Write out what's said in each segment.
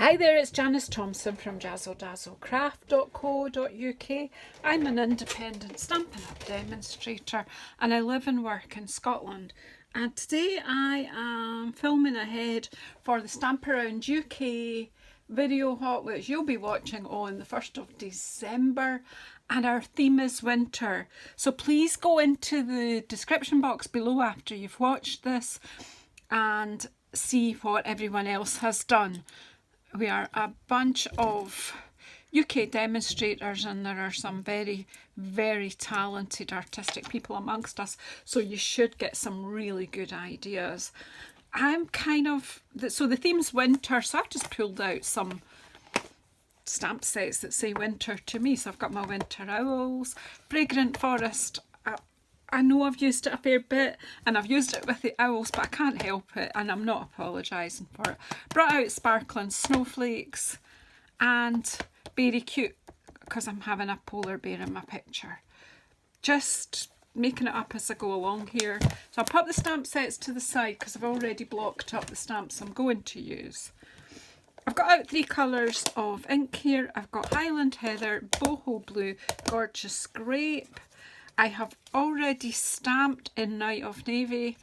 Hi there, it's Janice Thompson from JazzleDazzleCraft.co.uk. I'm an independent Stampin' Up! Demonstrator and I live and work in Scotland. And today I am filming ahead for the StampAround UK video hot, which you'll be watching on the 1st of December. And our theme is winter. So please go into the description box below after you've watched this and see what everyone else has done. We are a bunch of UK demonstrators and there are some very, very talented artistic people amongst us, so you should get some really good ideas. I'm kind of, so the theme's winter, so I've just pulled out some stamp sets that say winter to me. So I've got my winter owls, Fragrant forest. I know I've used it a fair bit and I've used it with the owls, but I can't help it and I'm not apologising for it. Brought out sparkling snowflakes and Beary cute because I'm having a polar bear in my picture. Just making it up as I go along here. So I'll pop the stamp sets to the side because I've already blocked up the stamps I'm going to use. I've got out 3 colours of ink here. I've got Highland Heather, Boho Blue, Gorgeous Grape. I have already stamped in Night of Navy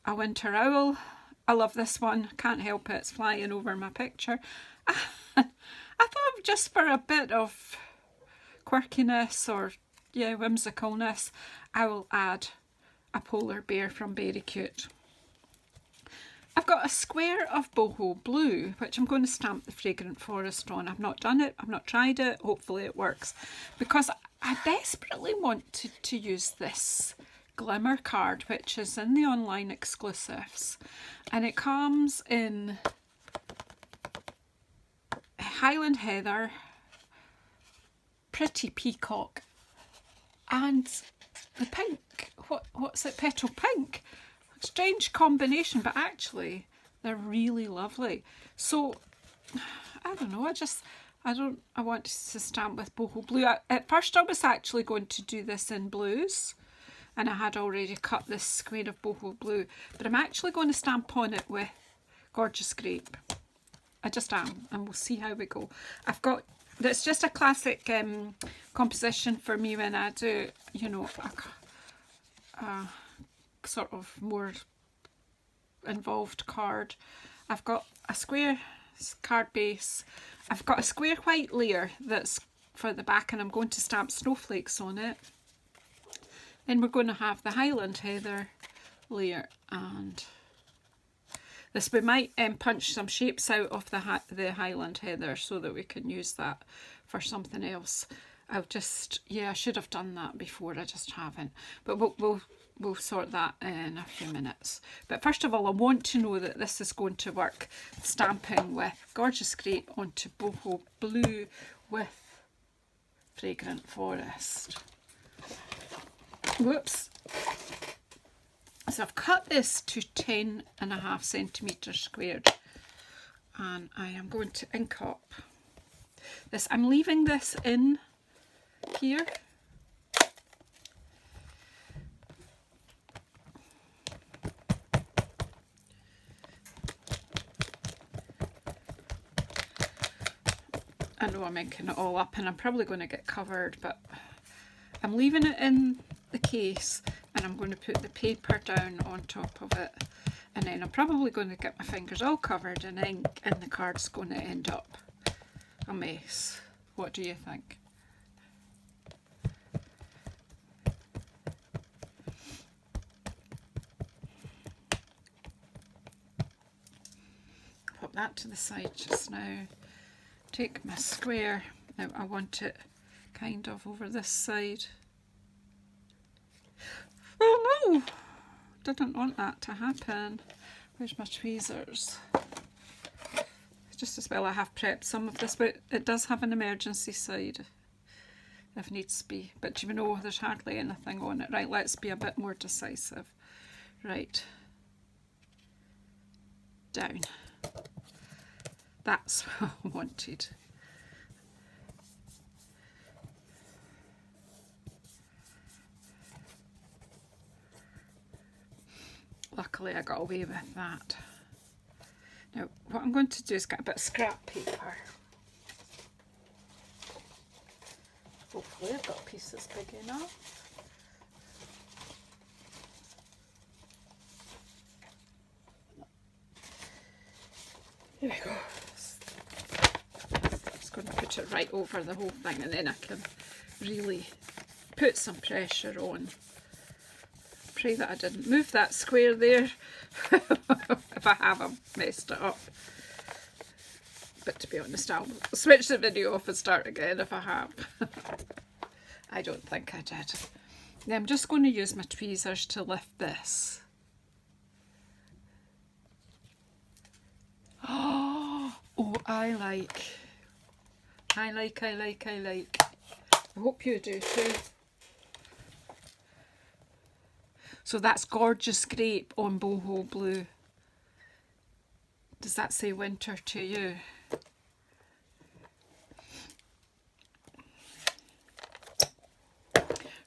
a winter owl. I love this one, can't help it, it's flying over my picture. I thought just for a bit of quirkiness or whimsicalness, I will add a polar bear from Beary Cute. I've got a square of Boho Blue, which I'm going to stamp the Fragrant Forest on. I've not done it, I've not tried it, hopefully it works. Because I desperately want to use this glimmer card, which is in the online exclusives. And it comes in Highland Heather, Pretty Peacock, and the pink. What's it? Petal Pink. Strange combination, but actually they're really lovely. So I don't know, I want to stamp with Boho Blue. At first I was actually going to do this in blues and I had already cut this square of Boho Blue, but I'm actually going to stamp on it with Gorgeous Grape. I just am, and we'll see how we go. It's just a classic composition for me when I do, you know, a sort of more involved card. I've got a square card base. I've got a square white layer that's for the back and I'm going to stamp snowflakes on it. Then we're going to have the Highland Heather layer and this. We might punch some shapes out of the Highland Heather so that we can use that for something else. I should have done that before, I just haven't. But we'll sort that in a few minutes. But first of all, I want to know that this is going to work, stamping with Gorgeous Grape onto Boho Blue with Fragrant Forest. Whoops. So I've cut this to 10.5 centimetres squared and I am going to ink up this. I'm leaving this in here. I know I'm inking it all up and I'm probably going to get covered, but I'm leaving it in the case and I'm going to put the paper down on top of it, and then I'm probably going to get my fingers all covered in ink and the card's going to end up a mess. What do you think? Pop that to the side just now. Take my square, now I want it kind of over this side. Oh no! Didn't want that to happen. Where's my tweezers? Just as well I have prepped some of this, but it does have an emergency side if needs be. But you know, there's hardly anything on it. Right, let's be a bit more decisive. Right. Down. That's what I wanted. Luckily I got away with that. Now what I'm going to do is get a bit of scrap paper. Hopefully I've got pieces big enough. Here we go. Just going to put it right over the whole thing, and then I can really put some pressure on. Pray that I didn't move that square there. If I have, I've messed it up. But to be honest, I'll switch the video off and start again if I have. I don't think I did. Now I'm just going to use my tweezers to lift this. Oh, I like. I hope you do too. So that's Gorgeous Grape on boho blue. Does that say winter to you?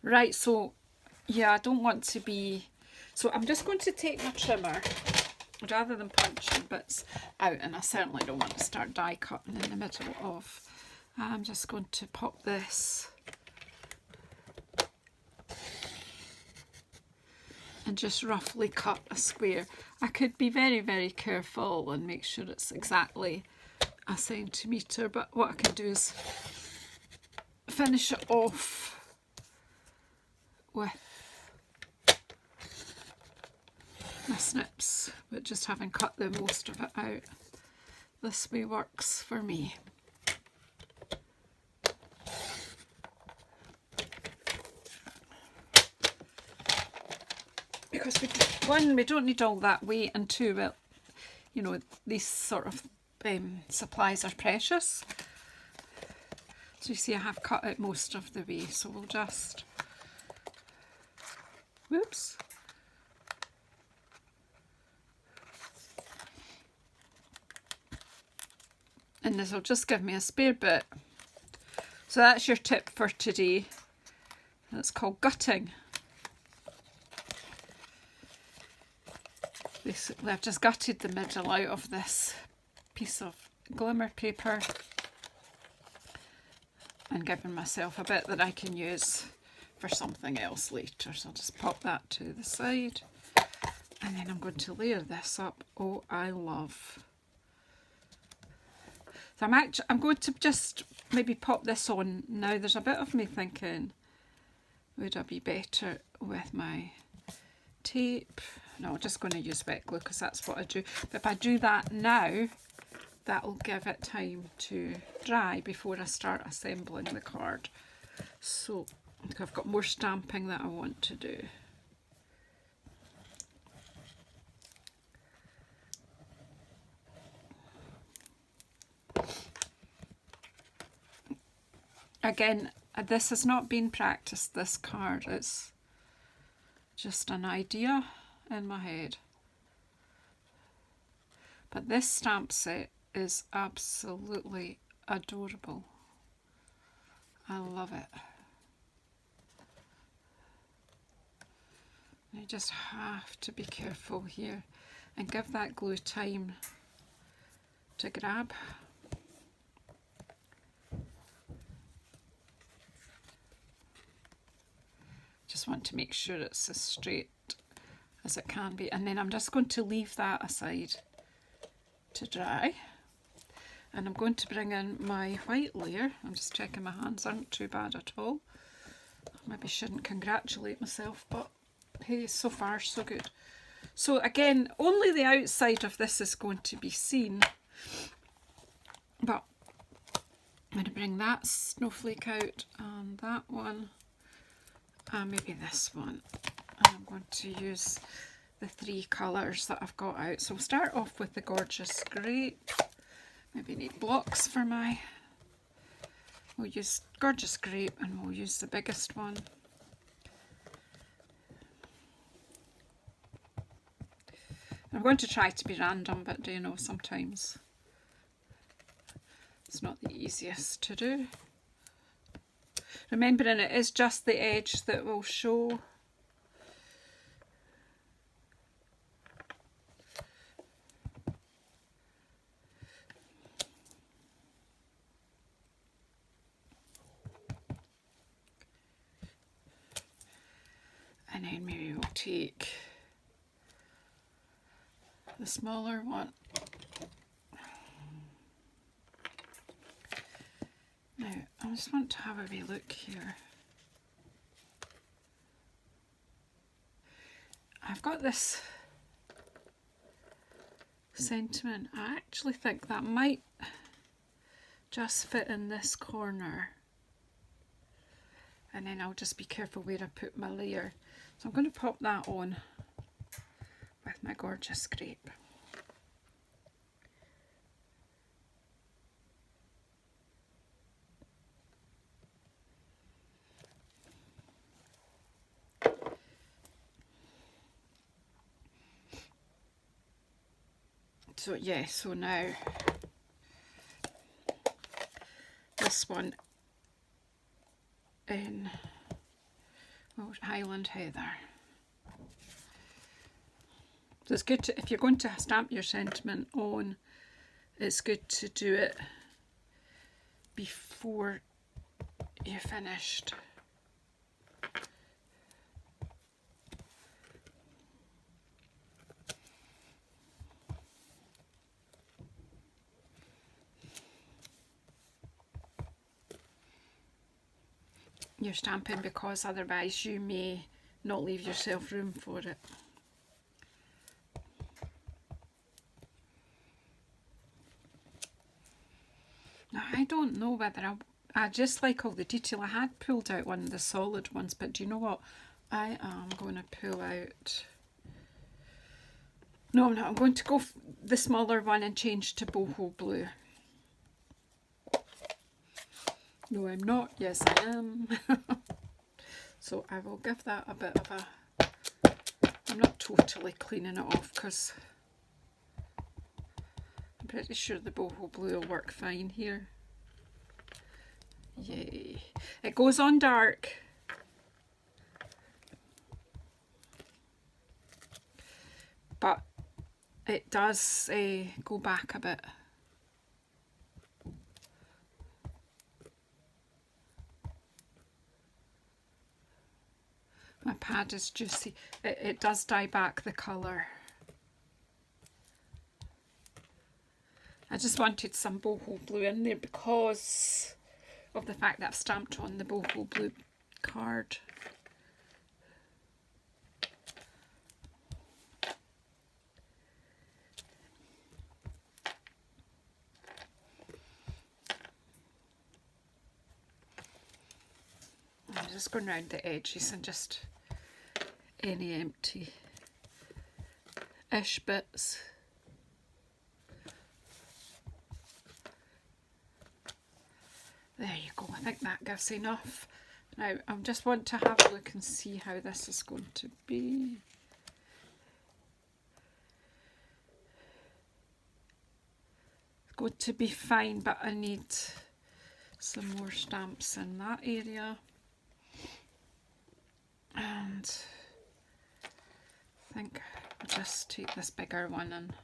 Right, so yeah, I don't want to be... So I'm just going to take my trimmer, rather than punching bits out, and I certainly don't want to start die cutting in the middle of. I'm just going to pop this and just roughly cut a square. I could be very, very careful and make sure it's exactly a centimetre, but what I can do is finish it off with my snips, but just having cut the most of it out. This way works for me. Because one, we don't need all that weight, and two, well, you know, these sort of supplies are precious. So you see I have cut out most of the way, so we'll just, whoops. And this will just give me a spare bit. So that's your tip for today. It's called gutting. Basically, I've just gutted the middle out of this piece of glimmer paper and given myself a bit that I can use for something else later. So I'll just pop that to the side, and then I'm going to layer this up. Oh, I love. So I'm going to just maybe pop this on now. There's a bit of me thinking, would I be better with my tape? No, I'm just going to use wet glue because that's what I do. But if I do that now, that'll give it time to dry before I start assembling the card. So I've got more stamping that I want to do. Again, this has not been practiced, this card. It's just an idea in my head. But this stamp set is absolutely adorable. I love it. You just have to be careful here and give that glue time to grab. Just want to make sure it's as straight as it can be, and then I'm just going to leave that aside to dry, and I'm going to bring in my white layer. I'm just checking my hands aren't too bad at all. Maybe shouldn't congratulate myself, but hey, so far so good. So again, only the outside of this is going to be seen, but I'm going to bring that snowflake out, and that one, and maybe this one. And I'm going to use the three colours that I've got out. So we'll start off with the Gorgeous Grape. Maybe need blocks for my... We'll use Gorgeous Grape, and we'll use the biggest one. I'm going to try to be random, but you know, sometimes it's not the easiest to do. Remembering it is just the edge that will show. then maybe we'll take the smaller one. Now, I just want to have a wee look here. I've got this sentiment. I actually think that might just fit in this corner. And then I'll just be careful where I put my layer. So I'm going to pop that on with my gorgeous scrape. So yeah, so now this one in Highland Heather. So it's good to, if you're going to stamp your sentiment on, it's good to do it before you're finished. You're stamping because otherwise you may not leave yourself room for it. Now, I don't know whether I just like all the detail. I had pulled out one of the solid ones, but do you know what? I am going to pull out... No, I'm not. I'm going to go the smaller one and change to boho blue. No, I'm not. Yes, I am. So I will give that a bit of a... I'm not totally cleaning it off because I'm pretty sure the boho blue will work fine here. Yay. It goes on dark. But it does go back a bit. My pad is juicy. It does dye back the colour. I just wanted some boho blue in there because of the fact that I've stamped on the boho blue card. I'm just going around the edges and just any empty-ish bits. There you go, I think that gives enough. Now I just want to have a look and see how this is going to be. It's going to be fine, but I need some more stamps in that area. And I think I'll just take this bigger one and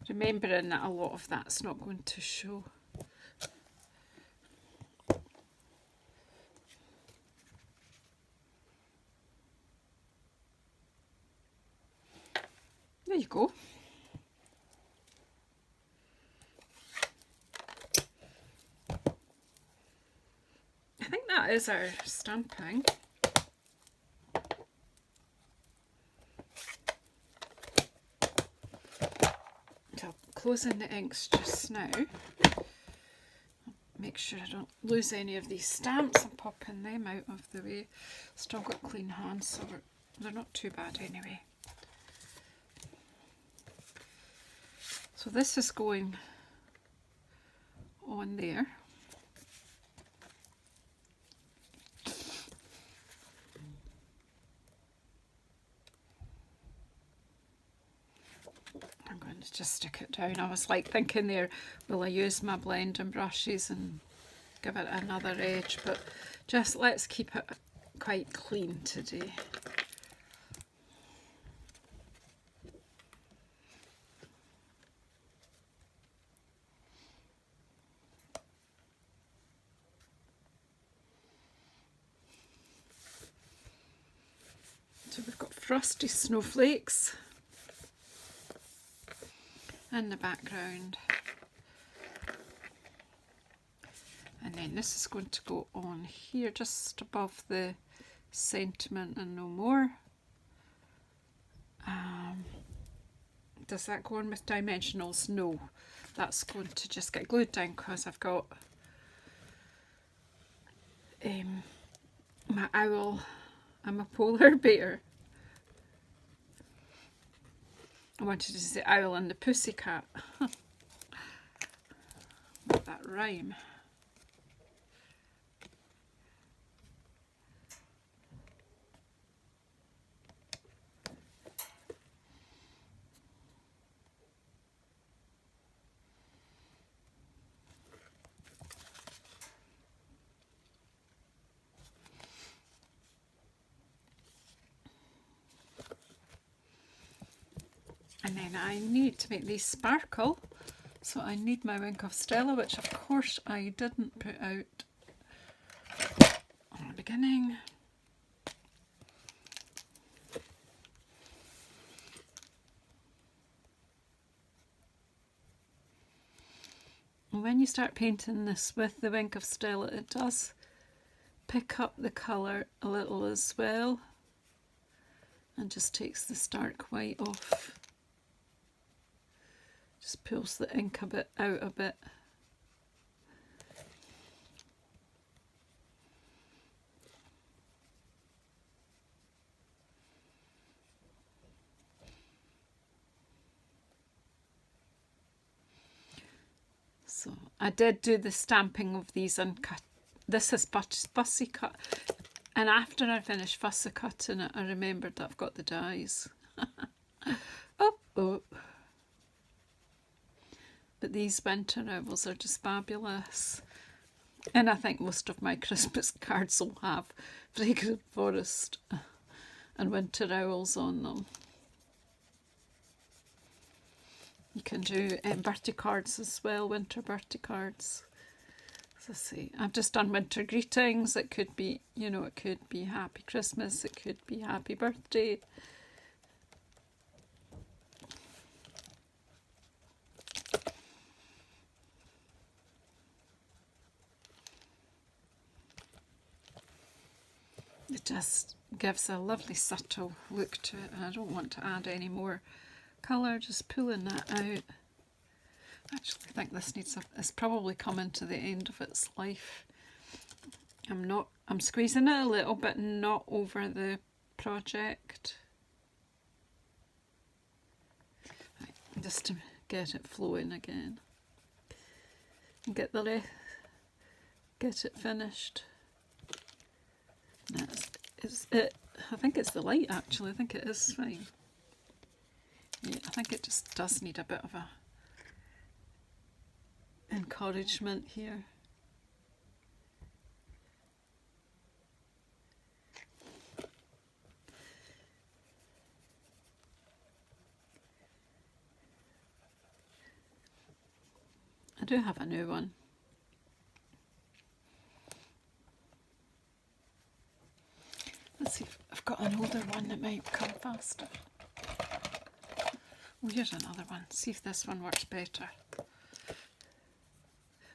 remembering that a lot of that's not going to show. There you go. I think that is our stamping. So closing the inks just now. Make sure I don't lose any of these stamps and popping them out of the way. Still got clean hands, so they're not too bad anyway. So this is going on there. I'm going to just stick it down. I was like thinking there, will I use my blending brushes and give it another edge, but just let's keep it quite clean today. frosty snowflakes in the background. And then this is going to go on here just above the sentiment and no more. Does that go on with dimensionals? No, that's going to just get glued down because I've got my owl. I'm a polar bear. I wanted to say owl and the pussycat. With that rhyme. And then I need to make these sparkle, so I need my Wink of Stella, which of course I didn't put out at the beginning. And when you start painting this with the Wink of Stella, it does pick up the colour a little as well, and just takes the stark white off. Just pulls the ink a bit out a bit. So I did do the stamping of these uncut. This is fussy cut, and after I finished fussy cutting it, I remembered that I've got the dies. Oh. But these winter owls are just fabulous. And I think most of my Christmas cards will have Fragrant Forest and winter owls on them. You can do birthday cards as well, winter birthday cards. As I say, I've just done winter greetings. It could be, you know, it could be Happy Christmas, it could be Happy Birthday. It just gives a lovely subtle look to it, and I don't want to add any more colour, just pulling that out. Actually, I think this needs it's probably coming to the end of its life. I'm squeezing it a little bit, not over the project. Right, just to get it flowing again. And get it finished. I think it's the light actually, I think it is fine. Yeah, I think it just does need a bit of a encouragement here. I do have a new one. Let's see if I've got an older one that might come faster. Oh, here's another one. See if this one works better.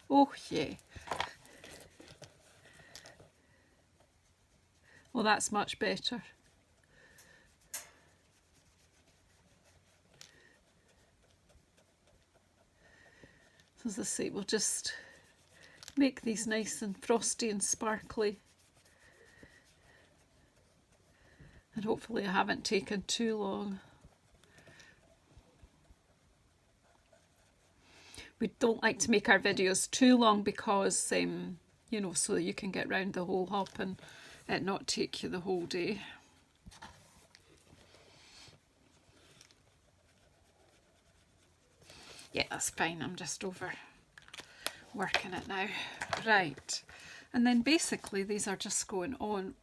Oh, yeah. Well, that's much better. So as I say, we'll just make these nice and frosty and sparkly. And hopefully I haven't taken too long. We don't like to make our videos too long because, you know, so that you can get round the whole hop and it not take you the whole day. Yeah, that's fine. I'm just over working it now. Right. And then basically these are just going on.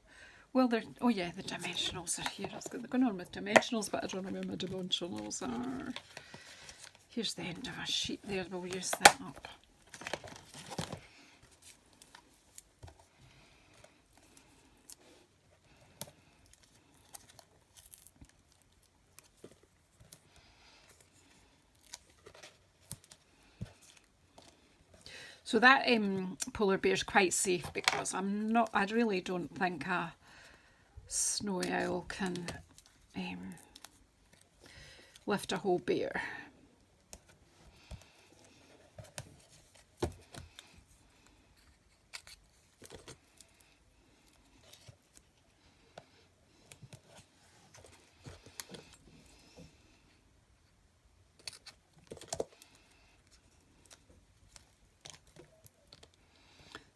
Well, they're, oh yeah, the dimensionals are here. They're going on with dimensionals, but I don't know where my dimensionals are. Here's the end of a sheet there. We'll use that up. So that polar bear is quite safe because I really don't think a snowy owl can lift a whole bear.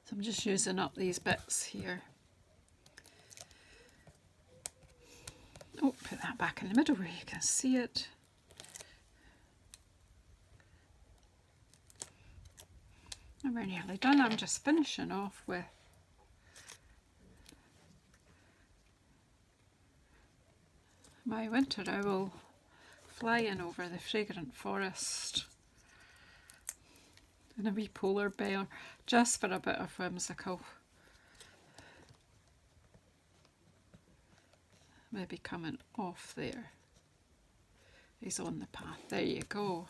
So I'm just using up these bits here. Oh, put that back in the middle where you can see it. And we're nearly done. I'm just finishing off with my winter owl flying over the fragrant forest. And a wee polar bear, just for a bit of whimsical. Maybe coming off there. He's on the path. There you go.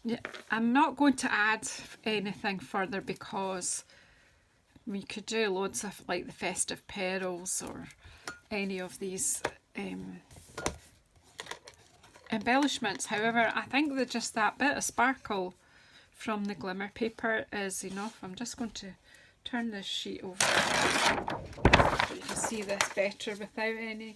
Yeah, I'm not going to add anything further because we could do loads of like the festive perils or any of these embellishments. However, I think that just that bit of sparkle from the glimmer paper is enough. I'm just going to turn this sheet over so you can see this better without any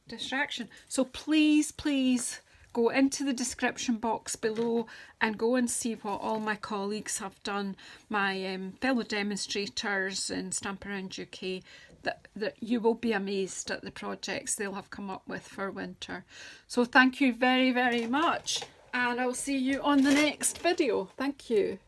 distraction. So please, please go into the description box below and go and see what all my colleagues have done, my fellow demonstrators in StampAround UK, that you will be amazed at the projects they'll have come up with for winter. So thank you very, very much, and I'll see you on the next video. Thank you.